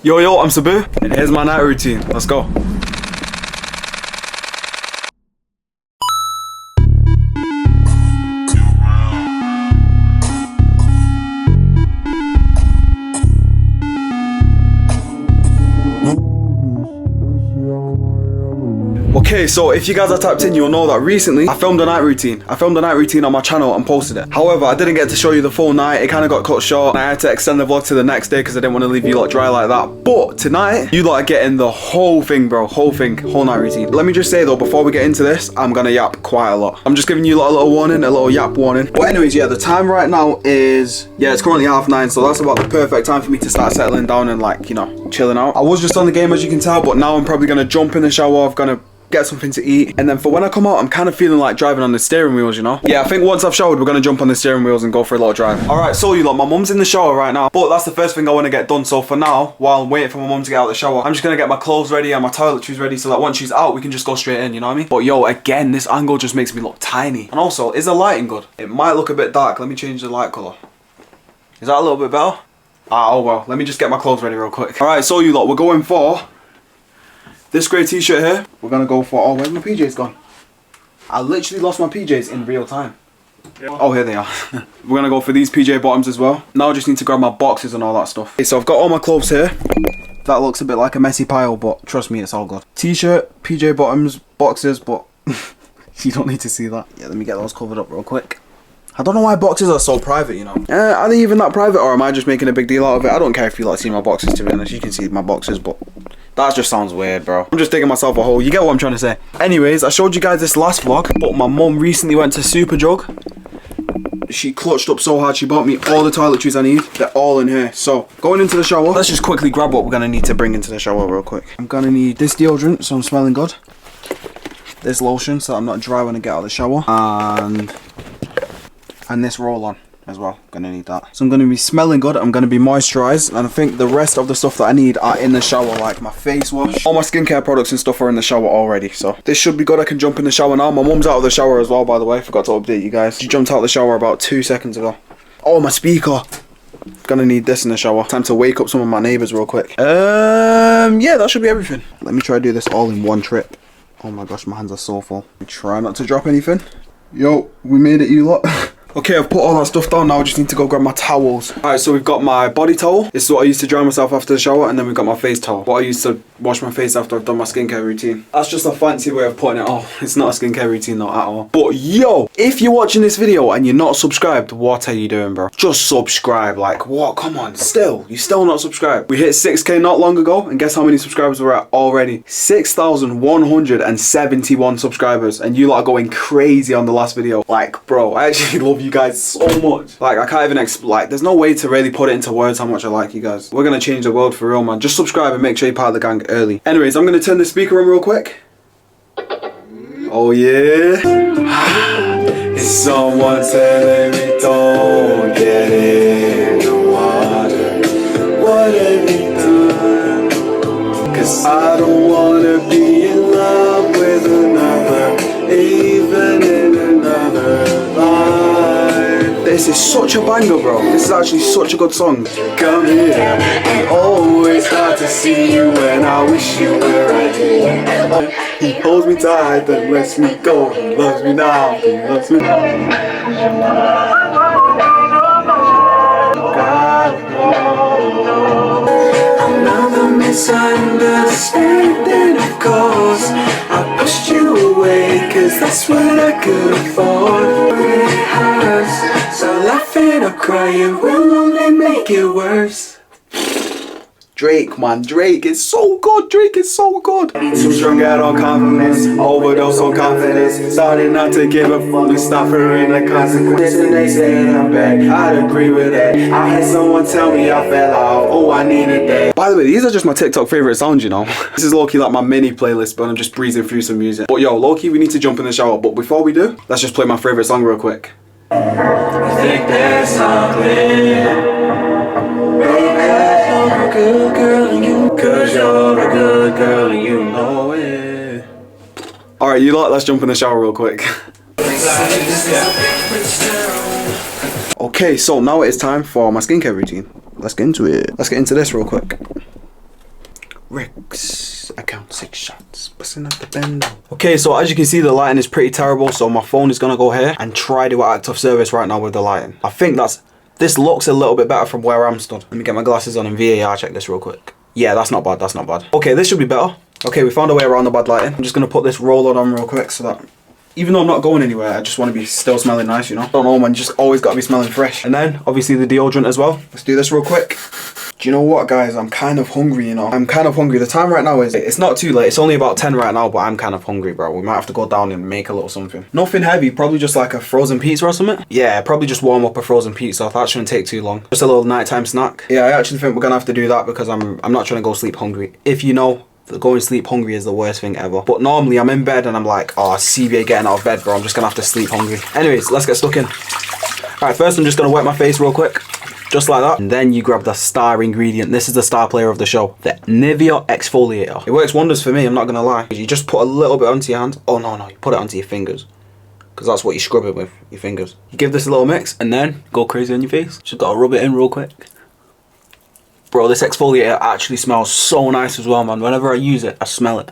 Yo, I'm Sabu, and here's my night routine. Let's go. Okay, so if you guys are tapped in, you'll know that recently I filmed a night routine. I filmed a night routine on my channel and posted it. However, I didn't get to show you the full night. It kind of got cut short. I had to extend the vlog to the next day because I didn't want to leave you lot dry like that. But tonight, you lot are getting the whole thing, bro. Whole night routine. Let me just say though, before we get into this, I'm gonna yap quite a lot. I'm just giving you lot a little warning, a little yap warning. But anyways, yeah, the time right now is, yeah, it's currently 9:30, so that's about the perfect time for me to start settling down and like, you know, chilling out. I was just on the game as you can tell, but now I'm probably gonna jump in the shower. I'm gonna get something to eat, and then for when I come out, I'm kind of feeling like driving on the steering wheels, you know? Yeah, I think once I've showered, we're gonna jump on the steering wheels and go for a little drive. Alright, so you lot, my mum's in the shower right now, but that's the first thing I want to get done. So for now, while I'm waiting for my mum to get out of the shower, I'm just gonna get my clothes ready and my toiletries ready so that once she's out, we can just go straight in, you know what I mean? But yo, again, this angle just makes me look tiny. And also, is the lighting good? It might look a bit dark. Let me change the light color. Is that a little bit better? Ah, oh well, let me just get my clothes ready real quick. Alright, so you lot, we're going for this grey t-shirt here. We're gonna go for, oh, where's my PJs gone? I literally lost my PJs in real time. Yeah. Oh, here they are. We're gonna go for these PJ bottoms as well. Now I just need to grab my boxes and all that stuff. Okay, so I've got all my clothes here. That looks a bit like a messy pile, but trust me, it's all good. T-shirt, PJ bottoms, boxes, but you don't need to see that. Yeah, let me get those covered up real quick. I don't know why boxes are so private, you know. Are they even that private, or am I just making a big deal out of it? I don't care if you like see my boxes, to be honest. You can see my boxes, but that just sounds weird, bro. I'm just digging myself a hole. You get what I'm trying to say. Anyways, I showed you guys this last vlog, but my mum recently went to Superdrug. She clutched up so hard, she bought me all the toiletries I need. They're all in here. So, going into the shower, let's just quickly grab what we're gonna need to bring into the shower real quick. I'm gonna need this deodorant, so I'm smelling good. This lotion, so I'm not dry when I get out of the shower. And this roll-on as well, gonna need that. So I'm gonna be smelling good, I'm gonna be moisturized, and I think the rest of the stuff that I need are in the shower, like my face wash. All my skincare products and stuff are in the shower already, so this should be good. I can jump in the shower now. My mum's out of the shower as well, by the way. Forgot to update you guys. She jumped out of the shower about 2 seconds ago. Oh, my speaker. Gonna need this in the shower. Time to wake up some of my neighbors real quick. Yeah, that should be everything. Let me try to do this all in one trip. Oh my gosh, my hands are so full. Try not to drop anything. Yo, we made it, you lot. Okay, I've put all that stuff down now. I just need to go grab my towels. Alright, so we've got my body towel. This is what I use to dry myself after the shower. And then we've got my face towel, what I use to wash my face after I've done my skincare routine. That's just a fancy way of putting it off. It's not a skincare routine though at all. But yo, if you're watching this video and you're not subscribed, what are you doing, bro? Just subscribe. Like, what? Come on, you're still not subscribed. We hit 6K not long ago, and guess how many subscribers we're at already? 6,171 subscribers, and you lot are going crazy on the last video. Like, bro, I actually love you guys so much. Like, I can't even like, there's no way to really put it into words how much I like you guys. We're gonna change the world for real, man. Just subscribe and make sure you're part of the gang early. Anyways, I'm gonna turn the speaker on real quick. Oh yeah. It's someone telling me don't get in the water. What have you done? Cause I don't wanna be in love with another, even in another life. This is such a banger, bro. This is actually such a good song. Come here, and always hard to see you when I wish you were right here. He holds me tight, then lets me go. He loves me now, he loves me now. Another misunderstanding, of course. I pushed you away, cause that's what I could afford. It hurts, so laughing or crying will only make it worse. Drake, man, Drake is so good. Drake is so good. Too strung out on confidence, overdose on confidence. Started not to give a fuck, stop her in the consequence. And they say I'm bad, I'd agree with that. I had someone tell me I fell off, oh I needed that. By the way, these are just my TikTok favorite songs, you know. This is low-key like my mini playlist, but I'm just breezing through some music. But yo, low-key we need to jump in the shower, but before we do, let's just play my favorite song real quick. I think there's something. Good girl and you, cause you're a good girl and you know it. Alright, you lot, let's jump in the shower real quick. Okay, so now it is time for my skincare routine. Let's get into it. Let's get into this real quick. Rick's account 6 shots. Busting up the bendo. Okay, so as you can see, the lighting is pretty terrible. So my phone is gonna go here and try to act of service right now with the lighting. I think this looks a little bit better from where I'm stood. Let me get my glasses on and VAR check this real quick. Yeah, that's not bad, that's not bad. Okay, this should be better. Okay, we found a way around the bad lighting. I'm just gonna put this roller on real quick so that even though I'm not going anywhere, I just want to be still smelling nice, you know? Don't know, man, just always got to be smelling fresh. And then, obviously, the deodorant as well. Let's do this real quick. Do you know what, guys? I'm kind of hungry, you know? I'm kind of hungry. The time right now is, it's not too late. It's only about 10 right now, but I'm kind of hungry, bro. We might have to go down and make a little something. Nothing heavy, probably just like a frozen pizza or something. Yeah, probably just warm up a frozen pizza. That shouldn't take too long. Just a little nighttime snack. Yeah, I actually think we're going to have to do that because I'm not trying to go sleep hungry. If you know, going to sleep hungry is the worst thing ever. But normally I'm in bed and I'm like, oh, CBA getting out of bed, bro. I'm just going to have to sleep hungry. Anyways, let's get stuck in. Alright, first I'm just going to wet my face real quick. Just like that. And then you grab the star ingredient. This is the star player of the show. The Nivea exfoliator. It works wonders for me, I'm not going to lie. You just put a little bit onto your hand. Oh, no, you put it onto your fingers. Because that's what you scrub it with, your fingers. You give this a little mix and then go crazy on your face. Just got to rub it in real quick. Bro, this exfoliator actually smells so nice as well, man. Whenever I use it, I smell it.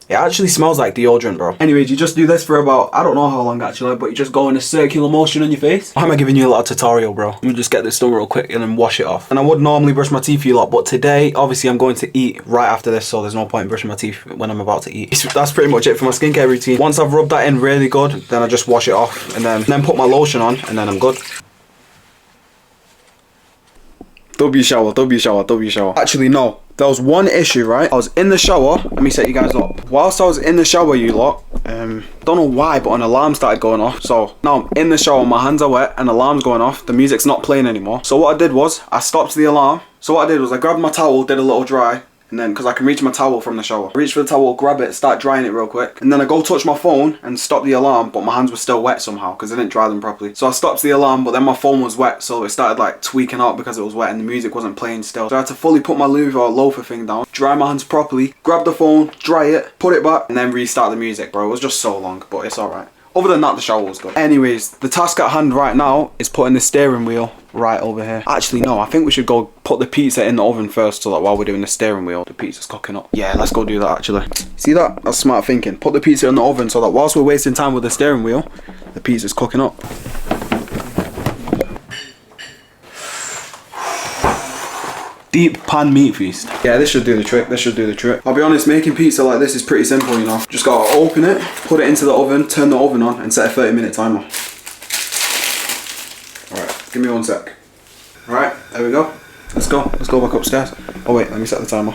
It actually smells like deodorant, bro. Anyways, you just do this for about, I don't know how long actually, but you just go in a circular motion on your face. Why am I giving you a little tutorial, bro? Let me just get this done real quick and then wash it off. And I would normally brush my teeth a lot, but today, obviously, I'm going to eat right after this, so there's no point in brushing my teeth when I'm about to eat. That's pretty much it for my skincare routine. Once I've rubbed that in really good, then I just wash it off and then put my lotion on and then I'm good. W shower. Actually, no. There was one issue, right? I was in the shower. Let me set you guys up. Whilst I was in the shower, you lot, don't know why, but an alarm started going off. So now I'm in the shower, my hands are wet, and alarm's going off. The music's not playing anymore. So what I did was, I stopped the alarm. So what I did was, I grabbed my towel, did a little dry, and then, because I can reach my towel from the shower. I reach for the towel, grab it, start drying it real quick. And then I go touch my phone and stop the alarm, but my hands were still wet somehow because I didn't dry them properly. So I stopped the alarm, but then my phone was wet, so it started like tweaking out because it was wet and the music wasn't playing still. So I had to fully put my loofah or loafer thing down, dry my hands properly, grab the phone, dry it, put it back, and then restart the music, bro. It was just so long, but it's alright. Other than that, the shower was good. Anyways, the task at hand right now is putting the steering wheel right over here. Actually, no, I think we should go put the pizza in the oven first so that while we're doing the steering wheel, the pizza's cooking up. Yeah, let's go do that actually. See that? That's smart thinking. Put the pizza in the oven so that whilst we're wasting time with the steering wheel, the pizza's cooking up. Deep pan meat feast. Yeah, this should do the trick. This should do the trick. I'll be honest, making pizza like this is pretty simple, you know. Just gotta open it, put it into the oven, turn the oven on, and set a 30-minute timer. Alright, give me 1 sec. Alright, there we go. Let's go. Let's go back upstairs. Oh wait, let me set the timer.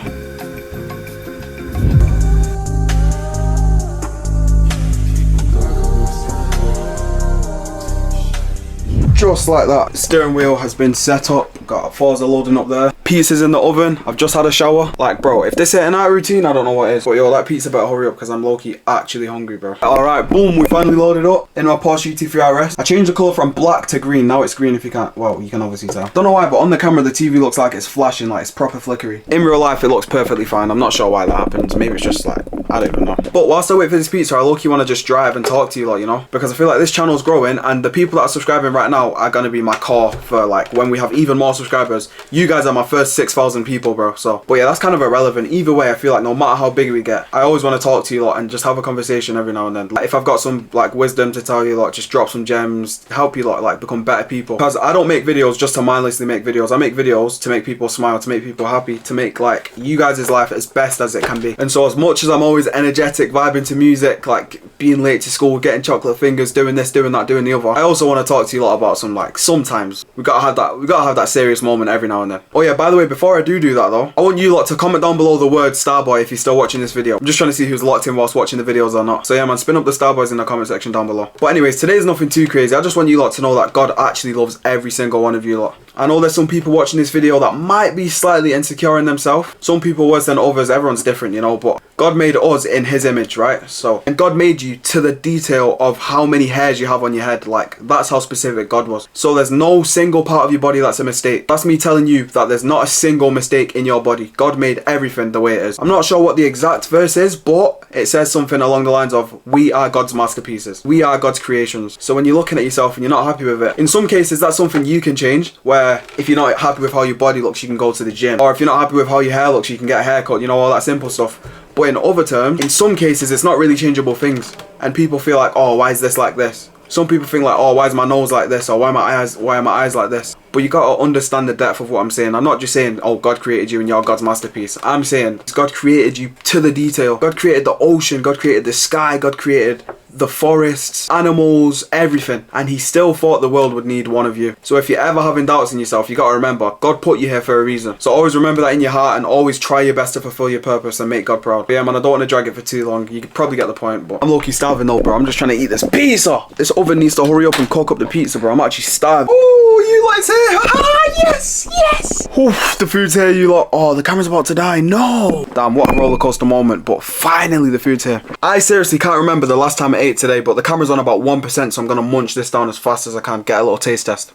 Just like that, steering wheel has been set up. Got Forza loading up there. Pizza's in the oven. I've just had a shower. Like, bro, if this ain't a night routine, I don't know what is. But yo, that pizza better hurry up because I'm low-key actually hungry, bro. Alright, boom, we finally loaded up in my Porsche GT3 RS. I changed the colour from black to green. Now it's green if you can't, well, you can obviously tell. Don't know why, but on the camera, the TV looks like it's flashing, like it's proper flickery. In real life, it looks perfectly fine. I'm not sure why that happened. Maybe it's just like, I don't even know. But whilst I wait for this pizza, I low-key want to just drive and talk to you lot, you know? Because I feel like this channel's growing and the people that are subscribing right now are going to be my core for like when we have even more subscribers. You guys are my first 6,000 people, bro. So, but yeah, that's kind of irrelevant. Either way, I feel like no matter how big we get, I always want to talk to you lot and just have a conversation every now and then. Like, if I've got some like wisdom to tell you lot, just drop some gems, help you lot like become better people. Because I don't make videos just to mindlessly make videos. I make videos to make people smile, to make people happy, to make like you guys' life as best as it can be. And so as much as I'm always energetic, vibing to music, like being late to school, getting chocolate fingers, doing this, doing that, doing the other, I also want to talk to you lot about some like, sometimes we gotta have that serious moment every now and then. Oh yeah, by the way, before I do that though, I want you lot to comment down below the word Starboy if you're still watching this video. I'm just trying to see who's locked in whilst watching the videos or not. So yeah man, spin up the Starboys in the comment section down below. But anyways, today's nothing too crazy. I just want you lot to know that God actually loves every single one of you lot. I know there's some people watching this video that might be slightly insecure in themselves. Some people worse than others, everyone's different, you know, but God made us in his image, right? So, and God made you to the detail of how many hairs you have on your head. Like, that's how specific God was. So there's no single part of your body that's a mistake. That's me telling you that there's not a single mistake in your body. God made everything the way it is. I'm not sure what the exact verse is, but it says something along the lines of, we are God's masterpieces. We are God's creations. So when you're looking at yourself and you're not happy with it, in some cases that's something you can change, where if you're not happy with how your body looks, you can go to the gym. Or if you're not happy with how your hair looks, you can get a haircut, you know, all that simple stuff. But in other terms, in some cases, it's not really changeable things. And people feel like, oh, why is this like this? Some people think like, oh, why is my nose like this? Or why are my eyes like this? But you gotta understand the depth of what I'm saying. I'm not just saying, oh, God created you and you're God's masterpiece. I'm saying God created you to the detail. God created the ocean. God created the sky. God created the forests, animals, everything. And he still thought the world would need one of you. So if you're ever having doubts in yourself, you gotta remember, God put you here for a reason. So always remember that in your heart and always try your best to fulfill your purpose and make God proud. But yeah, man, I don't want to drag it for too long. You could probably get the point, but I'm low-key starving though, bro. I'm just trying to eat this pizza. This oven needs to hurry up and cook up the pizza, bro. I'm actually starving. Oh, you lot, it's here. Ah, yes, yes. Oof, the food's here, you lot. Oh, the camera's about to die. No. Damn, what a roller coaster moment. But finally, the food's here. I seriously can't remember the last time I ate today, but the camera's on about 1%, so I'm gonna munch this down as fast as I can. Get a little taste test.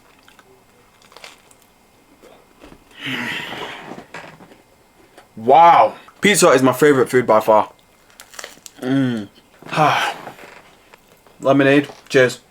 Wow. Pizza is my favourite food by far. Lemonade. Cheers.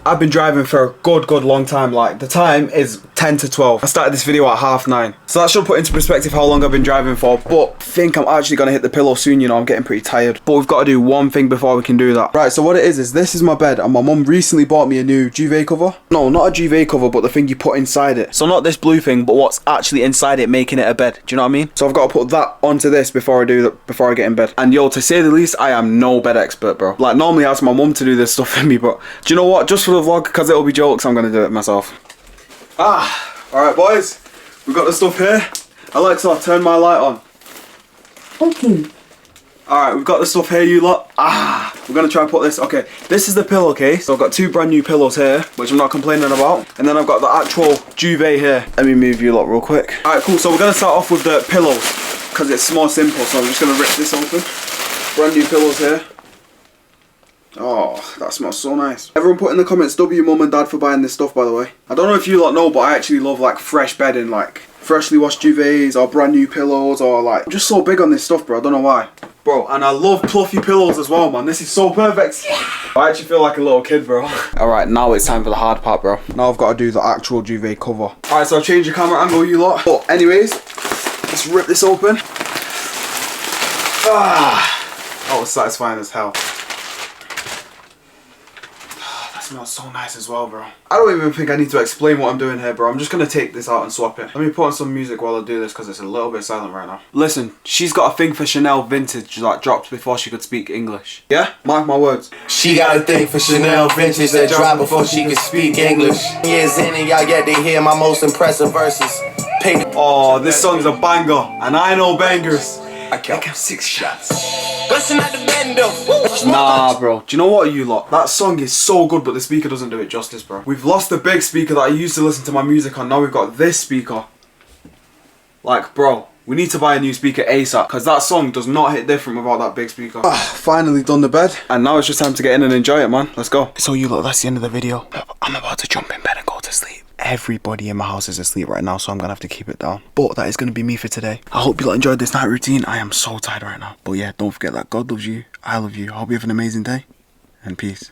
I've been driving for a good long time. Like, the time is 10 to 12. I started this video at 9:30. So that should put into perspective how long I've been driving for. But I think I'm actually going to hit the pillow soon, you know. I'm getting pretty tired. But we've got to do one thing before we can do that. Right, so what it is this is my bed. And my mum recently bought me a new duvet cover. No, not a duvet cover, but the thing you put inside it. So not this blue thing, but what's actually inside it, making it a bed. Do you know what I mean? So I've got to put that onto this before I do that, before I get in bed. And yo, to say the least, I am no bed expert, bro. Like, normally I ask my mum to do this stuff for me, but do you know what? Just for the vlog, because it'll be jokes, I'm going to do it myself. Alright boys, we've got the stuff here. Alexa, turn my light on. Okay. Alright, we've got the stuff here, you lot. We're going to try and put this. Okay, this is the pillowcase. So I've got two brand new pillows here, which I'm not complaining about. And then I've got the actual duvet here. Let me move you lot real quick. Alright, cool. So we're going to start off with the pillows, because it's more simple. So I'm just going to rip this open. Brand new pillows here. Oh, that smells so nice. Everyone put in the comments, W mum and dad for buying this stuff, by the way. I don't know if you lot know, but I actually love like fresh bedding, like freshly washed duvets or brand new pillows, or like, I'm just so big on this stuff, bro. I don't know why. Bro, and I love fluffy pillows as well, man. This is so perfect. Yeah. I actually feel like a little kid, bro. Alright, now it's time for the hard part, bro. Now I've got to do the actual duvet cover. Alright, so I've changed the camera angle, you lot. But anyways, let's rip this open. That was satisfying as hell. Smells so nice as well, bro. I don't even think I need to explain what I'm doing here, bro. I'm just gonna take this out and swap it. Let me put on some music while I do this, because it's a little bit silent right now. Listen, she's got a thing for Chanel vintage that dropped before she could speak English. Yeah? Mark my words. She got a thing for Chanel vintage that dropped before she could speak English. Years in and y'all get to hear my most impressive verses. Oh, this song's a banger, and I know bangers. I count 6 shots. Bustin' out the bendo. Nah, bro. Do you know what, you lot? That song is so good, but the speaker doesn't do it justice, bro. We've lost the big speaker that I used to listen to my music on. Now we've got this speaker. Like, bro, we need to buy a new speaker ASAP, because that song does not hit different without that big speaker. Finally done the bed, and now it's just time to get in and enjoy it, man. Let's go. So you lot, that's the end of the video. I'm about to jump in bed and go to sleep. Everybody in my house is asleep right now, so I'm gonna have to keep it down. But that is gonna be me for today. I hope you lot enjoyed this night routine. I am so tired right now. But yeah, don't forget that God loves you, I love you. I hope you have an amazing day, and peace.